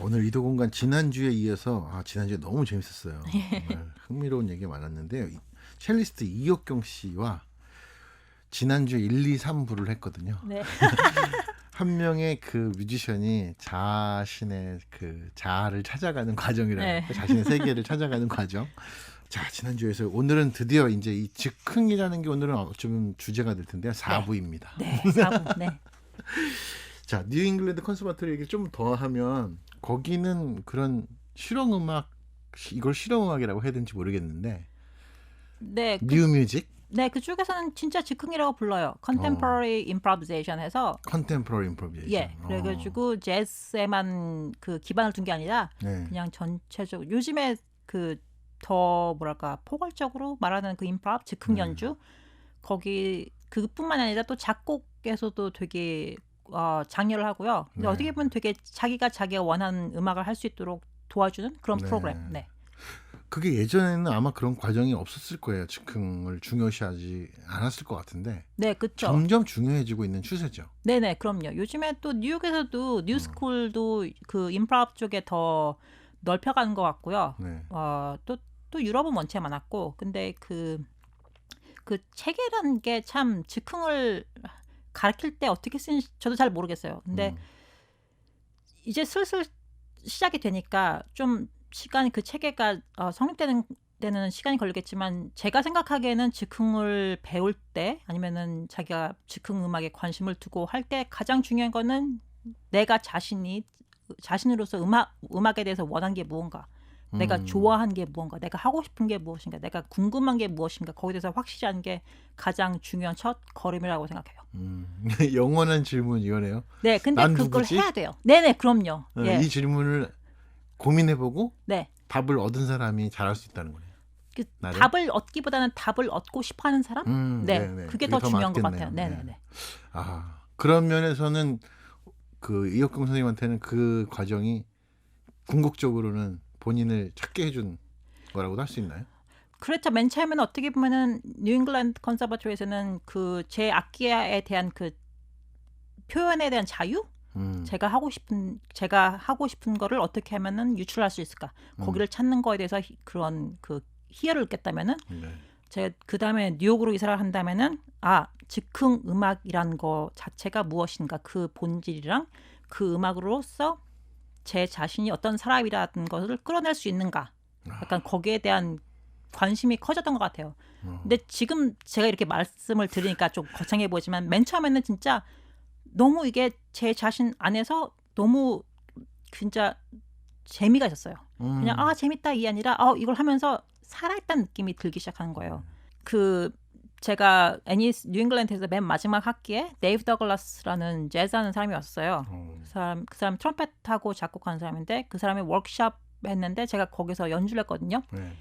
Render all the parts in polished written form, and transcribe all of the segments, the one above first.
오늘 이도공간 지난주에 이어서 지난주에 너무 재밌었어요. 정말 흥미로운 얘기 많았는데요. 첼리스트 이옥경 씨와 지난주에 1, 2, 3부를 했거든요. 네. 한 명의 그 뮤지션이 자신의 그 자아를 찾아가는 과정이라고 네. 자신의 세계를 찾아가는 과정. 자, 지난주에서 오늘은 드디어 이제 이 즉흥이라는 게 오늘은 어쩌면 주제가 될 텐데요. 4부입니다. 네, 4부. 네. 자, 뉴 잉글랜드 컨서바토리 얘기 좀 더 하면 거기는 그런 실용음악, 이걸 실용음악이라고 해야 되는지 모르겠는데 네, 뉴 뮤직, 네, 그쪽에서는 진짜 즉흥이라고 불러요. Contemporary Improvisation 해서 컨템포러리 임프로비제이션. 예, 그래가지고 재즈에만 그 기반을 둔 게 아니라 네. 그냥 전체적으로 요즘에 그 더 뭐랄까 포괄적으로 말하는 그 임프로브 즉흥 연주 거기 그뿐만 아니라 또 작곡에서도 되게 장려를 하고요. 근데 네. 어떻게 보면 되게 자기가 원하는 음악을 할 수 있도록 도와주는 그런 네. 프로그램. 네. 그게 예전에는 아마 그런 과정이 없었을 거예요. 즉흥을 중요시하지 않았을 것 같은데 네, 그렇죠. 점점 중요해지고 있는 추세죠. 네네, 그럼요. 요즘에 또 뉴욕에서도 뉴스쿨도 그 임프로브 쪽에 더 넓혀가는 것 같고요. 네. 또 유럽은 원체 많았고, 근데 그 체계라는 게 참 즉흥을 가르칠 때 어떻게 쓰는지 저도 잘 모르겠어요. 근데 이제 슬슬 시작이 되니까 좀 시간 그 체계가 성립되는 데는 시간이 걸리겠지만 제가 생각하기에는 즉흥을 배울 때 아니면은 자기가 즉흥 음악에 관심을 두고 할 때 가장 중요한 거는 내가 자신으로서 음악에 대해서 원하는 게 무언가, 내가 좋아하는 게 무언가, 내가 하고 싶은 게 무엇인가, 내가 궁금한 게 무엇인가, 거기에 대해서 확실한 게 가장 중요한 첫 걸음이라고 생각해요. 영원한 질문 이거네요. 네, 근데 난 그걸 누구지? 해야 돼요. 네네, 그럼요. 예. 이 질문을 고민해보고 네. 답을 얻은 사람이 잘할 수 있다는 거네요. 그 나를? 답을 얻기보다는 답을 얻고 싶어하는 사람? 네, 네네. 그게 더 중요한 것 맞겠네요. 같아요. 네네네. 그런 면에서는 그 이혁경 선생님한테는 그 과정이 궁극적으로는 본인을 찾게 해준 거라고도 할 수 있나요? 그렇죠. 맨 처음에는 어떻게 보면은 뉴잉글랜드 컨서버토리에서는 그 제 악기에 대한 그 표현에 대한 자유? 제가 하고 싶은 거를 어떻게 하면은 유출할 수 있을까? 거기를 찾는 거에 대해서 그런 그 희열을 느꼈다면은 네. 제가 그 다음에 뉴욕으로 이사를 한다면은 즉흥 음악이란 거 자체가 무엇인가, 그 본질이랑 그 음악으로서 제 자신이 어떤 사람이라는 것을 끌어낼 수 있는가, 약간 거기에 대한 관심이 커졌던 것 같아요. 근데 지금 제가 이렇게 말씀을 드리니까 좀 거창해 보이지만 맨 처음에는 진짜 너무 이게 제 자신 안에서 너무 진짜 재미가 있었어요. 그냥 재밌다 이 아니라 이걸 하면서 살아있다는 느낌이 들기 시작하는 거예요. 제가 뉴잉글랜드에서 맨 마지막 학기에 데이브 더글라스라는 재즈하는 사람이 왔어요. 그 사람 트럼펫하고 작곡하는 사람인데 그 사람이 워크숍 했는데 제가 거기서 연주를 했거든요. 네.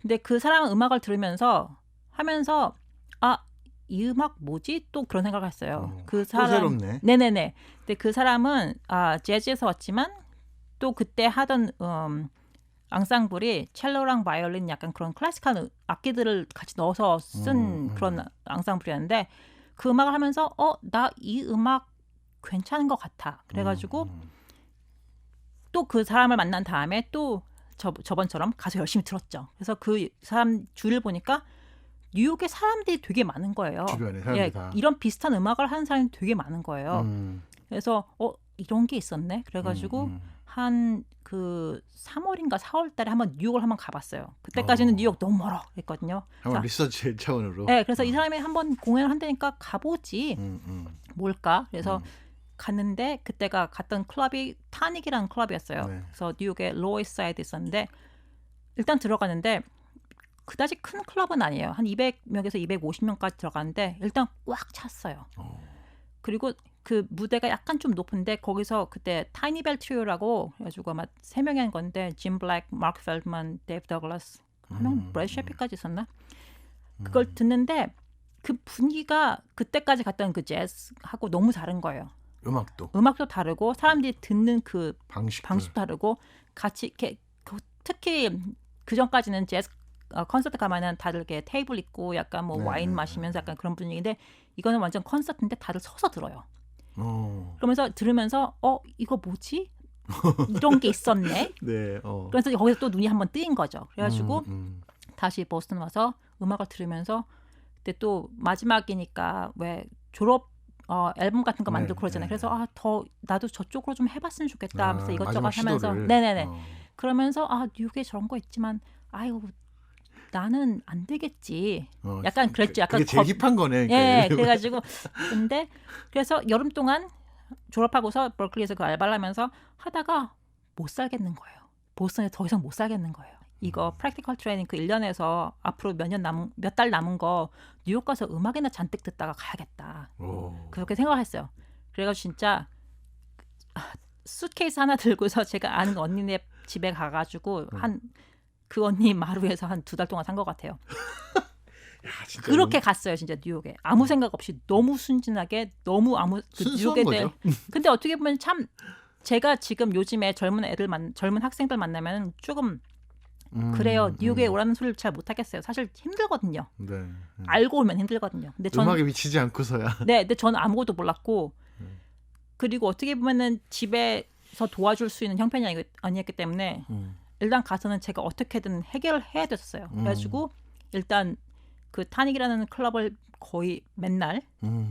근데 그 사람 음악을 들으면서 하면서 이 음악 뭐지? 또 그런 생각을 했어요. 그 사람 또 새롭네. 네네네. 근데 그 사람은 재즈에서 왔지만 또 그때 하던 앙상블이 첼로랑 바이올린 약간 그런 클래식한 악기들을 같이 넣어서 쓴 그런 앙상블이었는데 그 음악을 하면서 나 이 음악 괜찮은 것 같아. 그래가지고 또 그 사람을 만난 다음에 또 저번처럼 가서 열심히 들었죠. 그래서 그 사람 주위를 보니까 뉴욕에 사람들이 되게 많은 거예요. 주변에 사람들이 다. 이런 비슷한 음악을 하는 사람이 되게 많은 거예요. 그래서 이런 게 있었네. 그래가지고 한 그 3월인가 4월 달에 한번 뉴욕을 한번 가봤어요. 그때까지는 뉴욕 너무 멀어 했거든요. 한번 리서치 차원으로. 네, 그래서 이 사람이 한번 공연을 한다니까 가보지. 뭘까? 그래서 갔는데 그때가 갔던 클럽이 타닉이라는 클럽이었어요. 네. 그래서 뉴욕의 로이사이드에 있었는데 일단 들어가는데 그다지 큰 클럽은 아니에요. 한 200명에서 250명까지 들어가는데 일단 꽉 찼어요. 그리고 그 무대가 약간 좀 높은데 거기서 그때 타이니벨 트리오라고 해가지고 아마 3명이 한 건데 짐 블랙, 마크 펠드만, 데이브 더글라스, 한 브래드 셰피까지 있었나? 그걸 듣는데 그 분위기가 그때까지 갔던 그 재즈하고 너무 다른 거예요. 음악도 다르고 사람들이 듣는 그 방식도 다르고 같이 이렇게 특히 그 전까지는 재즈 콘서트 가면은 다들 이렇게 테이블 있고 약간 뭐 와인 마시면서 약간 그런 분위기인데 이거는 완전 콘서트인데 다들 서서 들어요. 그러면서 들으면서 이거 뭐지? 이런 게 있었네. 네. 그래서 거기서 또 눈이 한번 뜨인 거죠. 그래가지고 다시 보스턴 와서 음악을 들으면서 그때 또 마지막이니까 왜 졸업 앨범 같은 거 만들고 네, 그러잖아요. 네. 그래서 더 나도 저쪽으로 좀 해봤으면 좋겠다 하면서 이것저것 마지막 하면서 시도를. 네네네. 그러면서 뉴욕에 저런 거 있지만 아유 나는 안 되겠지. 약간 그랬죠. 약간 그게 제일 힙한 거네. 예, 그래가지고 근데 그래서 여름 동안 졸업하고서 버클리에서 그 알바를 하면서 하다가 못 살겠는 거예요. 보스턴에 더 이상 못 살겠는 거예요. 이거 프랙티컬 트레이닝 그 1년에서 앞으로 몇 달 남은 거 뉴욕 가서 음악이나 잔뜩 듣다가 가야겠다. 그렇게 생각을 했어요. 그래가지고 진짜 수트케이스 하나 들고서 제가 아는 언니네 집에 가가지고 그 언니 마루에서 한 2달 동안 산 것 같아요. 야, 진짜 그렇게 갔어요, 진짜 뉴욕에. 아무 생각 없이 너무 순진하게 너무 순수한 뉴욕에 거죠. 근데 어떻게 보면 참 제가 지금 요즘에 젊은 학생들 만나면 조금 그래요. 뉴욕에 오라는 소리를 잘 못하겠어요. 사실 힘들거든요. 네. 알고 오면 힘들거든요. 근데 음악에 미치지 않고서야. 네, 근데 저는 아무것도 몰랐고 그리고 어떻게 보면은 집에서 도와줄 수 있는 형편이 아니었기 때문에 일단 가서는 제가 어떻게든 해결을 해야 됐었어요. 그래가지고 일단 그 타닉이라는 클럽을 거의 맨날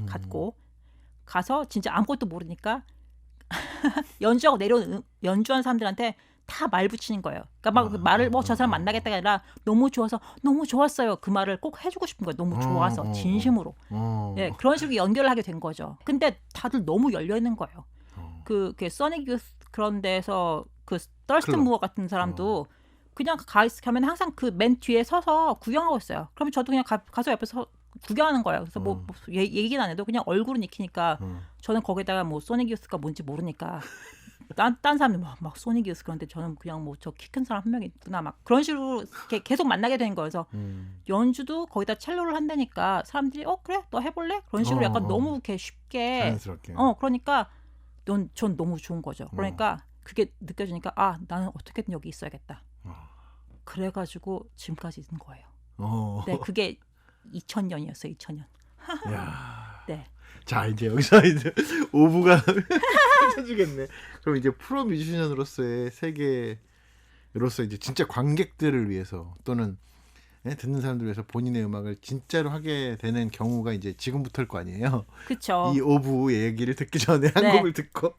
갔고 가서 진짜 아무것도 모르니까 연주하고 내려온 연주한 사람들한테 다 말 붙이는 거예요. 그러니까 막 말을 저 사람 만나겠다가 아니라 너무 좋아서 너무 좋았어요. 그 말을 꼭 해주고 싶은 거예요. 너무 좋아서 진심으로. 예, 그런 식으로 연결을 하게 된 거죠. 근데 다들 너무 열려 있는 거예요. 그 써니 유스 그런 데서 그 더스틴 무어 같은 사람도 그냥 가면 항상 그 맨 뒤에 서서 구경하고 있어요. 그러면 저도 그냥 가서 옆에서 구경하는 거예요. 그래서 뭐 얘기는 안 해도 그냥 얼굴은 익히니까 저는 거기다가 뭐 소닉 유스가 뭔지 모르니까 딴 사람들 막 소닉 유스 그런데 저는 그냥 뭐 저 키 큰 사람 한 명 있구나 막 그런 식으로 계속 만나게 된 거예요. 그래서 연주도 거기다 첼로를 한다니까 사람들이 그래 너 해볼래? 그런 식으로 약간 너무 이렇게 쉽게 자연스럽게. 그러니까 전 너무 좋은 거죠. 그러니까 그게 느껴지니까 나는 어떻게든 여기 있어야겠다. 그래가지고 지금까지 있는 거예요. 네, 그게 2000년이었어요. 2000년. 야. 네. 자 이제 여기서 이제 오부가 펼쳐지겠네. 그럼 이제 프로 뮤지션으로서의 세계로서 이제 진짜 관객들을 위해서 또는 듣는 사람들 위해서 본인의 음악을 진짜로 하게 되는 경우가 이제 지금부터일 거 아니에요. 그렇죠. 이 오부 얘기를 듣기 전에 한 네. 곡을 듣고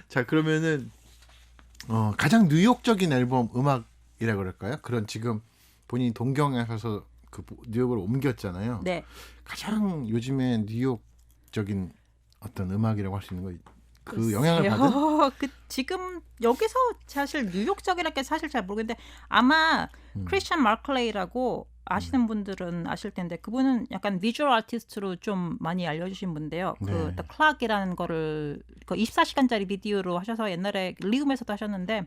자 그러면은 가장 뉴욕적인 앨범 음악이라 그럴까요? 그런 지금 본인이 동경하셔서 그 뉴욕으로 옮겼잖아요. 네. 가장 요즘에 뉴욕적인 어떤 음악이라고 할 수 있는 거 그 영향을 받은 지금 여기서 사실 뉴욕적이라는 게 사실 잘 모르겠는데 아마 크리스찬 마클레이라고 아시는 분들은 아실 텐데 그분은 약간 비주얼 아티스트로 좀 많이 알려주신 분인데요. 네. 그 The Clock이라는 거를 그 24시간짜리 비디오로 하셔서 옛날에 리움에서도 하셨는데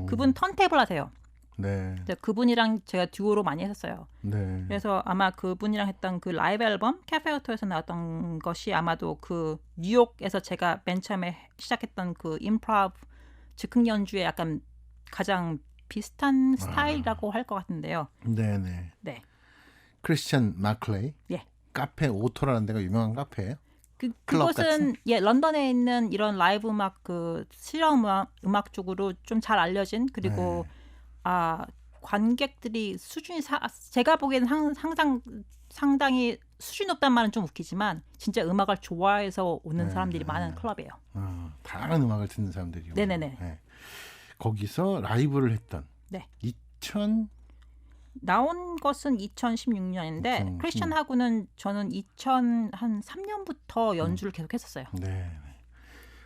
그분 턴테이블 하세요. 네. 그분이랑 제가 듀오로 많이 했었어요. 네. 그래서 아마 그분이랑 했던 그 라이브 앨범 카페 오토에서 나왔던 것이 아마도 그 뉴욕에서 제가 맨 처음에 시작했던 그 임프로브 즉흥 연주의 약간 가장 비슷한 스타일이라고 할 것 같은데요. 네네. 네. 크리스찬 마클레이. 예. 카페 오토라는 데가 유명한 카페예요. 그곳은 런던에 있는 이런 라이브 음악 그 실험 음악 쪽으로 좀 잘 알려진 그리고 관객들이 수준이 제가 보기에는 항상 상당히 수준 높단 말은 좀 웃기지만 진짜 음악을 좋아해서 오는 사람들이 많은 클럽이에요. 다양한 음악을 듣는 사람들이. 네네네. 네. 거기서 라이브를 했던. 네. 2000 나온 것은 2016년인데 크리스찬하고는 저는 2003년부터 연주를 계속 했었어요. 네.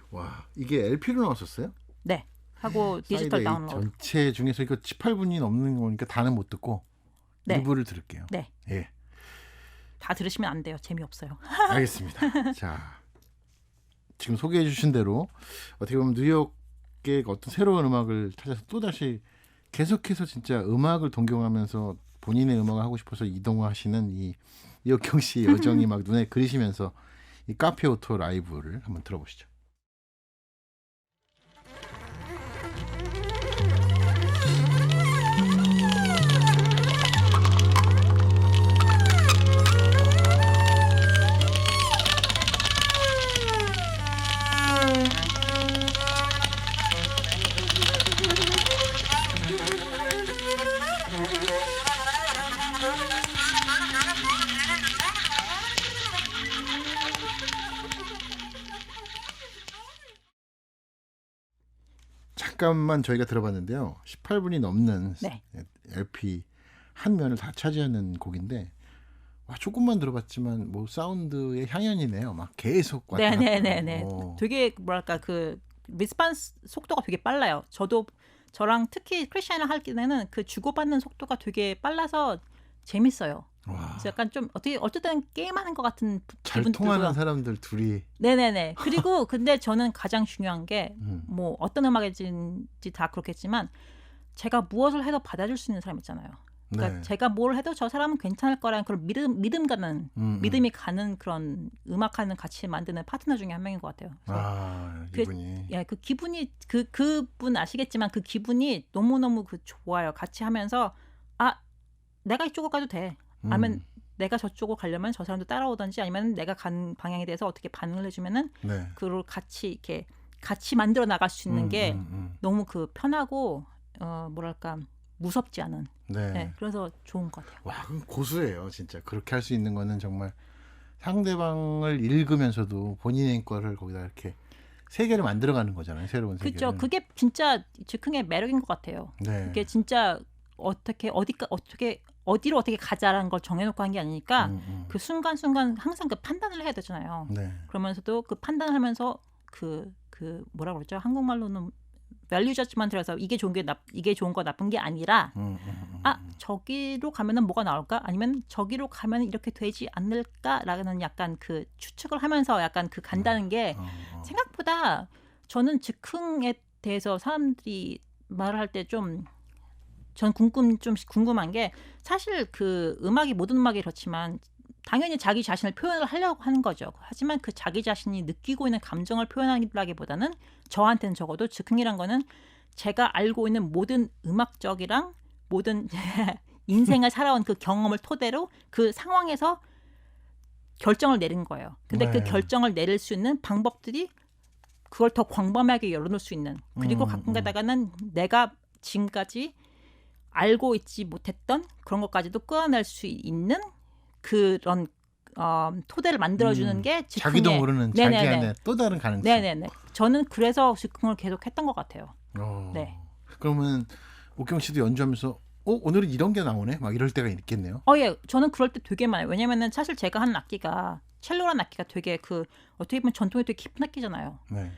와 이게 LP로 나왔었어요? 네. 하고 디지털 다운로드. 전체 중에서 이거 18분이 넘는 거니까 다는 못 듣고 네. 일부를 들을게요. 네. 예. 다 들으시면 안 돼요. 재미없어요. 알겠습니다. 자, 지금 소개해 주신 대로 어떻게 보면 뉴욕의 어떤 새로운 음악을 찾아서 또다시 계속해서 진짜 음악을 동경하면서 본인의 음악을 하고 싶어서 이동하시는 이 이혁경 씨의 여정이 막 눈에 그리시면서 이 카페 오토 라이브를 한번 들어보시죠. 잠깐만 저희가 들어봤는데요. 18분이 넘는 네. LP 한 면을 다 차지하는 곡인데 와, 조금만 들어봤지만 뭐 사운드의 향연이네요. 막 계속 왔다 갔다. 네네네네. 오. 되게 뭐랄까 그 리스폰스 속도가 되게 빨라요. 저랑 특히 크리스찬을 할 때는 그 주고받는 속도가 되게 빨라서 재밌어요. 와, 그래서 약간 좀 어쨌든 게임하는 것 같은 잘 기분 통하는 들고요. 사람들 둘이 네네네. 그리고 근데 저는 가장 중요한 게 음. 뭐 어떤 음악인지 다 그렇겠지만 제가 무엇을 해도 받아줄 수 있는 사람 있잖아요. 그러니까 네. 제가 뭘 해도 저 사람은 괜찮을 거라는 그런 믿음 가는 믿음이 가는 그런 음악하는 같이 만드는 파트너 중에 한 명인 것 같아요. 그래서 아, 그- 이분이 예, 그 기분이 그분 아시겠지만 그 기분이 너무너무 좋아요. 같이 하면서 아, 내가 이쪽으로 가도 돼. 아니면 내가 저쪽으로 가려면 저 사람도 따라오든지 아니면 내가 간 방향에 대해서 어떻게 반응을 해주면은 네. 그걸 같이 이렇게 같이 만들어 나갈 수 있는 게 너무 그 편하고 뭐랄까 무섭지 않은. 네. 네, 그래서 좋은 것 같아요. 와, 그럼 고수예요, 진짜. 그렇게 할 수 있는 거는 정말 상대방을 읽으면서도 본인의 거를 거기다 이렇게 세계를 만들어가는 거잖아요, 새로운 세계를. 그렇죠. 그게 진짜 즉흥의 매력인 것 같아요. 네. 그게 진짜 어디로 어떻게 가자라는 걸 정해놓고 한 게 아니니까 그 순간순간 항상 그 판단을 해야 되잖아요. 네. 그러면서도 그 판단하면서 그 뭐라 그러죠? 한국말로는 밸류 저지먼트라서 이게 좋은 거 나쁜 게 아니라 아 저기로 가면은 뭐가 나올까? 아니면 저기로 가면 이렇게 되지 않을까라는 약간 그 추측을 하면서 약간 그 간다는 게 생각보다 저는 즉흥에 대해서 사람들이 말을 할 때 좀 전 궁금한 게 사실 그 모든 음악이 그렇지만 당연히 자기 자신을 표현을 하려고 하는 거죠. 하지만 그 자기 자신이 느끼고 있는 감정을 표현하기보다는 저한테는 적어도 즉흥이란 거는 제가 알고 있는 모든 음악적이랑 모든 인생을 살아온 그 경험을 토대로 그 상황에서 결정을 내린 거예요. 근데 그 네. 결정을 내릴 수 있는 방법들이 그걸 더 광범위하게 열어놓을 수 있는 그리고 가끔 가다가는 내가 지금까지 알고 있지 못했던 그런 것까지도 끌어낼 수 있는 그런 토대를 만들어주는 게 즉흥의 자기도 모르는 자기 안에 또 다른 가능성. 네네네. 저는 그래서 즉흥을 계속 했던 것 같아요. 네. 그러면 옥경 씨도 연주하면서 오늘은 이런 게 나오네? 막 이럴 때가 있겠네요. 예. 저는 그럴 때 되게 많아요. 왜냐면은 사실 제가 하는 악기가 첼로라는 악기가 되게 어떻게 보면 전통이 되게 깊은 악기잖아요. 네.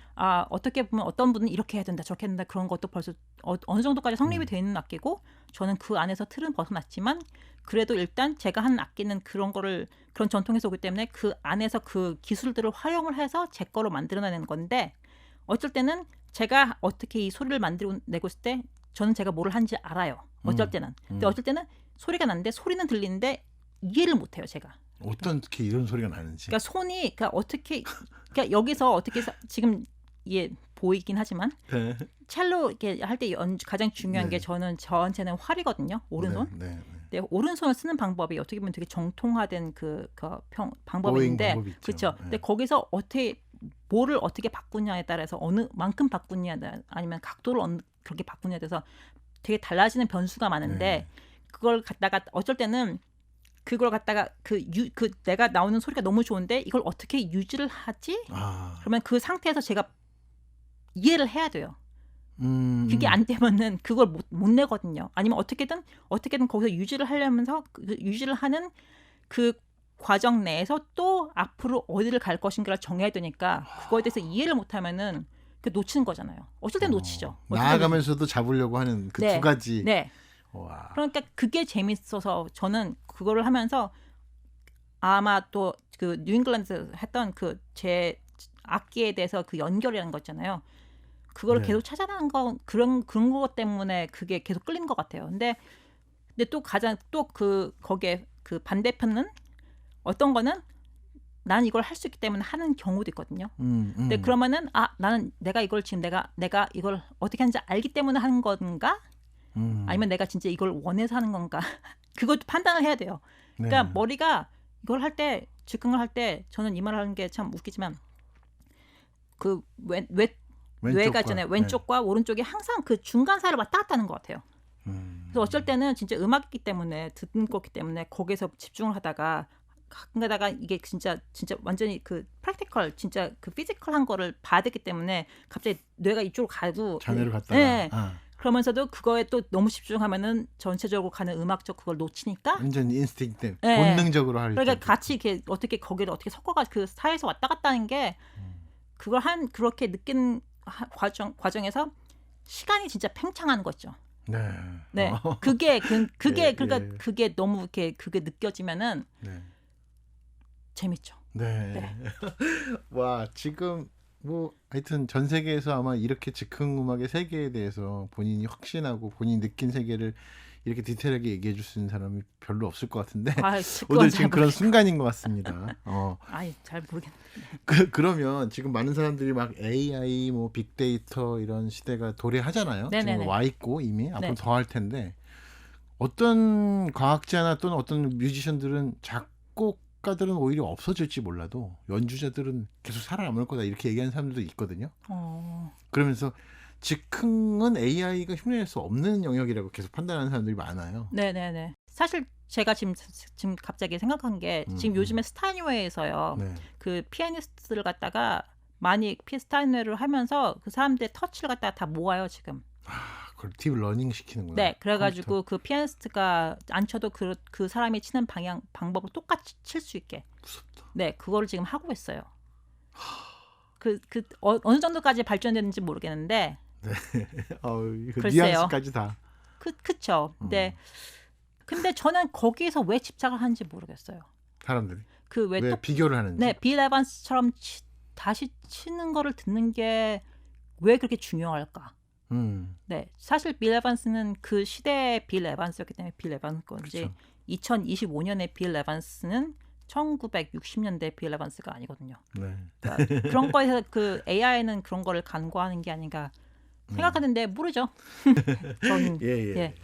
어떻게 보면 어떤 분은 이렇게 해야 된다, 저렇게 해야 된다 그런 것도 벌써 어느 정도까지 성립이 되어 있는 악기고 저는 그 안에서 틀은 벗어났지만 그래도 일단 제가 하는 악기는 그런 전통에서 오기 때문에 그 안에서 그 기술들을 활용을 해서 제 거로 만들어내는 건데 어쩔 때는 제가 어떻게 이 소리를 만들어내고 있을 때 저는 제가 뭐를 하는지 알아요. 어쩔 때는. 근데 어쩔 때는 소리가 나는데 소리는 들리는데 이해를 못해요, 제가. 어떻게 이런 소리가 나는지. 그러니까 그러니까 여기서 어떻게 지금 이게 보이긴 하지만 네. 첼로 이렇게 할 때 가장 중요한 게 저한테는 활이거든요. 오른손. 네. 근데 오른손을 쓰는 방법이 어떻게 보면 되게 정통화된 방법인데, 방법 있죠. 그렇죠. 네. 근데 거기서 뭐를 어떻게 바꾸냐에 따라서 어느 만큼 바꾸냐 아니면 각도를 그렇게 바꾸냐에 대해서 되게 달라지는 변수가 많은데 그걸 갖다가 어쩔 때는 그걸 갖다가 내가 나오는 소리가 너무 좋은데 이걸 어떻게 유지를 하지? 그러면 그 상태에서 제가 이해를 해야 돼요. 그게 안 되면은 그걸 못 내거든요. 아니면 어떻게든 거기서 유지를 하려면서 유지를 하는 그 과정 내에서 또 앞으로 어디를 갈 것인가를 정해야 되니까 그거에 대해서 이해를 못하면은 놓치는 거잖아요. 어쩔 땐 놓치죠. 나아가면서도 잡으려고 하는 그 두 가지. 네. 와. 그러니까 그게 재밌어서 저는 그거를 하면서 아마 또 그 뉴잉글랜드에서 했던 그 제 악기에 대해서 그 연결이라는 거 있잖아요. 그거를 계속 찾아가는 거 그런 것 때문에 그게 계속 끌린 것 같아요. 근데 또 거기에 그 반대편은 어떤 거는 난 이걸 할 수 있기 때문에 하는 경우도 있거든요. 근데 그러면은 나는 내가 이걸 지금 내가 이걸 어떻게 하는지 알기 때문에 하는 건가? 아니면 내가 진짜 이걸 원해서 하는 건가? 그것도 판단을 해야 돼요. 그러니까 머리가 이걸 할 때 즉흥을 할 때 저는 이 말을 하는 게 참 웃기지만 그 뇌가 있잖아요. 왼쪽과 오른쪽이 항상 그 중간 사이를 왔다 갔다 하는 것 같아요. 그래서 어쩔 때는 진짜 음악이기 때문에 듣는 거기 때문에 거기서 집중을 하다가 가끔가다가 이게 진짜 완전히 그 프랙티컬 진짜 그 피지컬한 거를 봐야 되기 때문에 갑자기 뇌가 이쪽으로 가고 자네를 갖다가 네. 그러면서도 그거에 또 너무 집중하면은 전체적으로 가는 음악적 그걸 놓치니까 완전 인스팅트 네. 본능적으로 할 그러니까 때. 같이 이렇게 어떻게 거기를 어떻게 섞어가지고 그 사이에서 왔다 갔다 하는 게 그걸 그렇게 느낀 과정에서 시간이 진짜 팽창하는 거죠. 네. 네, 그게 예, 그러니까 예. 그게 너무 이렇게 그게 느껴지면은 네. 재밌죠. 네. 네. 와, 지금 뭐 하여튼 전 세계에서 아마 이렇게 즉흥 음악의 세계에 대해서 본인이 확신하고 본인이 느낀 세계를 이렇게 디테일하게 얘기해 줄 수 있는 사람이 별로 없을 것 같은데 오늘 지금 그런 순간인 것 같습니다. 아이 잘 모르겠네. 그러면 지금 많은 사람들이 막 AI 뭐 빅데이터 이런 시대가 도래하잖아요. 네네네. 지금 와 있고 이미 앞으로 네. 더 할 텐데 어떤 과학자나 또는 어떤 뮤지션들은 작곡가들은 오히려 없어질지 몰라도 연주자들은 계속 살아남을 거다 이렇게 얘기하는 사람들도 있거든요. 그러면서 즉흥은 AI가 흉내낼 수 없는 영역이라고 계속 판단하는 사람들이 많아요. 네네네. 사실 제가 지금 갑자기 생각한 게 지금 요즘에 스타인웨이에서요. 네. 그 피아니스트를 갖다가 많이 스타인웨이를 하면서 그 사람들의 터치를 갖다가 다 모아요 지금. 그걸 딥 러닝 시키는구나. 네, 그래가지고 그 피아니스트가 안 쳐도 그 사람이 치는 방법을 똑같이 칠 수 있게. 무섭다. 네, 그거를 지금 하고 있어요. 어느 정도까지 발전됐는지 모르겠는데. 네. 그 글쎄요. 뉘앙스까지 다. 그쵸. 네. 근데 저는 거기에서 왜 집착을 하는지 모르겠어요. 사람들이. 그 왜 비교를 하는지. 네, 빌 에반스처럼 다시 치는 거를 듣는 게 왜 그렇게 중요할까? 네, 사실 빌 에반스는 그 시대의 빌 에반스였기 때문에 빌 에반스 건지 그렇죠. 2025년의 빌 에반스는 1960년대 빌 에반스가 아니거든요. 네. 그러니까 그런 거에서 그 AI는 그런 거를 간과하는 게 아닌가 생각하는데 모르죠. 저는 예. 예.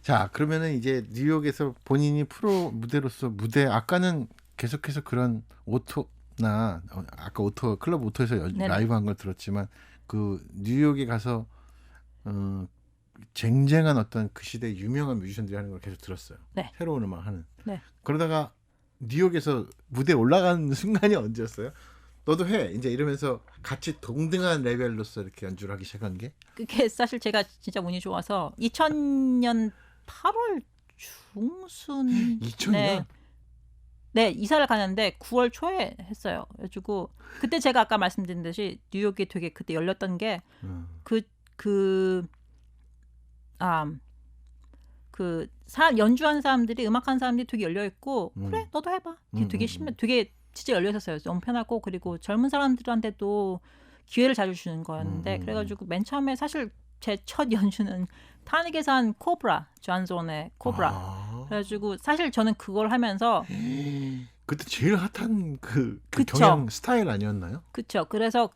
자, 그러면은 이제 뉴욕에서 본인이 프로 무대로서 아까는 계속해서 그런 오토나 아까 클럽 오토에서 네네. 라이브 한 걸 들었지만 그 뉴욕에 가서 쟁쟁한 어떤 그 시대 유명한 뮤지션들이 하는 걸 계속 들었어요. 네. 새로운 음악 하는. 네. 그러다가 뉴욕에서 무대 올라가는 순간이 언제였어요? 너도 해 이제 이러면서 같이 동등한 레벨로서 이렇게 연주를 하기 시작한 게 그게 사실 제가 진짜 운이 좋아서 2000년 8월 중순 2000년 네, 이사를 가는데 9월 초에 했어요. 그래가지고 그때 제가 아까 말씀드린 듯이 뉴욕이 되게 그때 열렸던 게 연주하는 사람들이 음악하는 사람들이 되게 열려 있고 그래 너도 해봐. 되게 진짜 열려 있었어요. 너무 편하고 그리고 젊은 사람들한테도 기회를 자주 주는 거였는데 그래가지고 맨 처음에 사실 제 첫 연주는 타닉에서 한 코브라 존존의 코브라. 그래가지고 사실 저는 그걸 하면서 그때 제일 핫한 그 그쵸. 경향 스타일 아니었나요? 그쵸. 그래서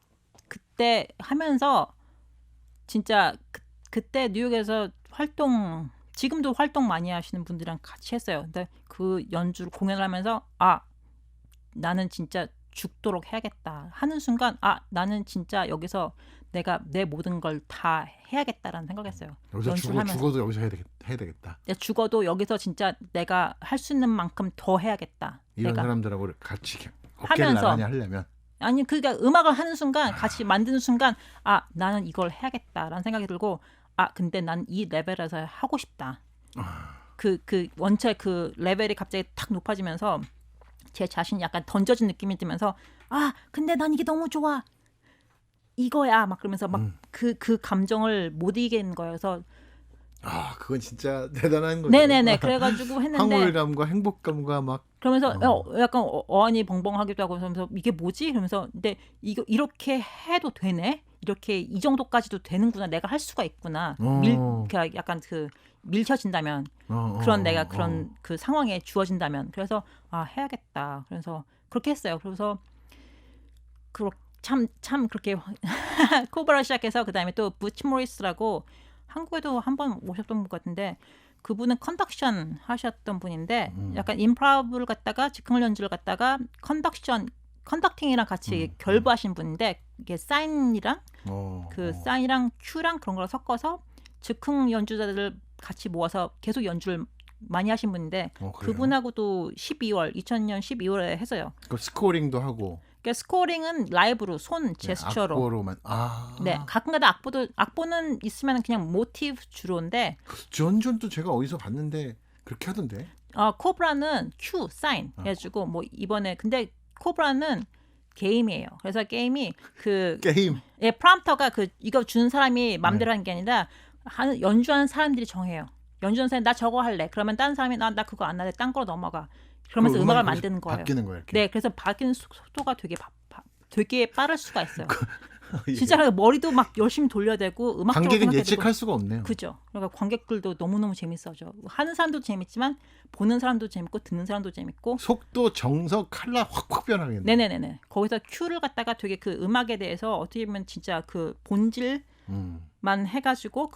그때 하면서 진짜 그때 뉴욕에서 지금도 활동 많이 하시는 분들이랑 같이 했어요. 근데 그 연주를 공연을 하면서 나는 진짜 죽도록 해야겠다 하는 순간 나는 진짜 여기서 내가 내 모든 걸 다 해야겠다라는 생각했어요. 여기서 죽어도 여기서 해야 되겠다. 내가 죽어도 여기서 진짜 내가 할 수 있는 만큼 더 해야겠다. 이런 내가 사람들하고 같이 어깨를 나란히 하려면 아니 그러니까 음악을 하는 순간 같이 만드는 순간 나는 이걸 해야겠다라는 생각이 들고 근데 난 이 레벨에서 하고 싶다. 그 원체 그 레벨이 갑자기 탁 높아지면서 제 자신이 약간 던져진 느낌이 들면서 근데 난 이게 너무 좋아. 이거야 막 그러면서 막 그 감정을 못 이기는 거예요. 그래서 그건 진짜 대단한 거죠. 네네네. 그래가지고 했는데 황홀감과 행복감과 막 그러면서 약간 어안이 벙벙하기도 하고 그러면서 이게 뭐지? 그러면서 근데 이렇게 해도 되네? 이렇게 이 정도까지도 되는구나. 내가 할 수가 있구나. 약간 밀쳐진다면 그런 내가 그런 그 상황에 주어진다면 그래서 해야겠다. 그래서 그렇게 했어요. 그래서 참 그렇게 코브라 시작해서 그다음에 또 부치 모리스라고 한국에도 한번 오셨던 분 같은데 그분은 컨덕션 하셨던 분인데 약간 임프로브를 갖다가 즉흥 연주를 갖다가 컨덕팅이랑 같이 결부하신 분인데 이게 사인이랑 사인이랑 큐랑 그런 걸 섞어서 즉흥 연주자들을 같이 모아서 계속 연주를 많이 하신 분인데 그래요? 그분하고도 2000년 12월에 했어요. 그 스코링도 하고 그러니까 스코링은 라이브로 손 제스처로. 악보로만. 네, 가끔가다 악보는 있으면 그냥 모티브 주로인데 전전도 제가 어디서 봤는데 그렇게 하던데. 코브라는 큐 사인 해가지고 뭐 이번에 근데 코브라는 게임이에요. 그래서 게임이 게임. 예, 프롬프터가 이거 준 사람이 맘대로 하는 게 아니라 연주하는 사람들이 정해요. 연주하는 사람이 나 저거 할래. 그러면 다른 사람이 나 그거 안 할래. 딴 거로 넘어가. 그러면서 그 음악을 음악이 만드는 거예요. 바뀌는 거예요. 이렇게. 네, 그래서 바뀌는 속도가 되게 빠를 수가 있어요. 예. 진짜 머리도 막 열심히 돌려야 되고 음악적으로 관객은 생각해야 예측할 되고. 수가 없네요. 그죠. 그러니까 관객들도 너무너무 재밌어져. 하는 사람도 재밌지만 보는 사람도 재밌고 듣는 사람도 재밌고. 속도, 정석, 칼라 확 변하겠네. 네네네네. 거기서 큐를 갖다가 되게 그 음악에 대해서 어떻게 보면 진짜 그 본질만 해가지고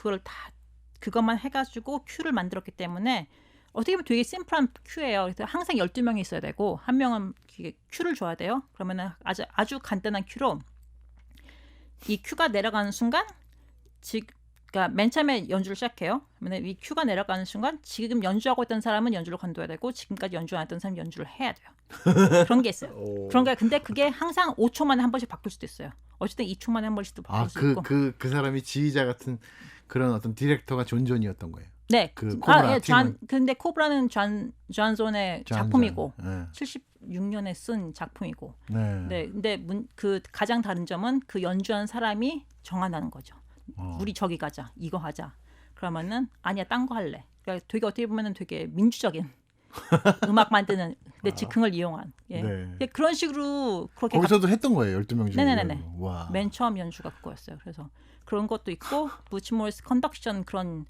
그것만 해가지고 큐를 만들었기 때문에 어떻게 보면 되게 심플한 큐예요. 그래서 항상 12명이 있어야 되고 한 명은 큐를 줘야 돼요. 그러면은 아주 간단한 큐로 이 큐가 내려가는 순간 그러니까 맨 처음에 연주를 시작해요. 그러면 이 큐가 내려가는 순간 지금 연주하고 있던 사람은 연주를 관둬야 되고 지금까지 연주 안 했던 사람은 연주를 해야 돼요. 그런 게 있어요. 그런가 근데 그게 항상 5초 만에 한 번씩 바뀔 수도 있어요. 어쨌든 2초 만에 한 번씩도 바뀔 수 있고. 그 사람이 지휘자 같은 그런 어떤 디렉터가 존존이었던 거예요. 네. 그 코브라 팀은. 근데 코브라는 존존의 작품이고 네. 76년에 쓴 작품이고. 네. 네. 근데 그 가장 다른 점은 그 연주한 사람이 정한다는 거죠. 우리 저기 가자. 이거 하자. 그러면은 아니야 딴 거 할래. 그러니까 되게 어떻게 보면은 되게 민주적인 음악 만드는 내 즉흥을 이용한. 예. 네. 그런 식으로 그렇게 거기서도 했던 거예요. 12명 중에. 네네네. 와. 맨 처음 연주가 그거였어요. 그래서 그런 것도 있고 부치 모리스 컨덕션 그런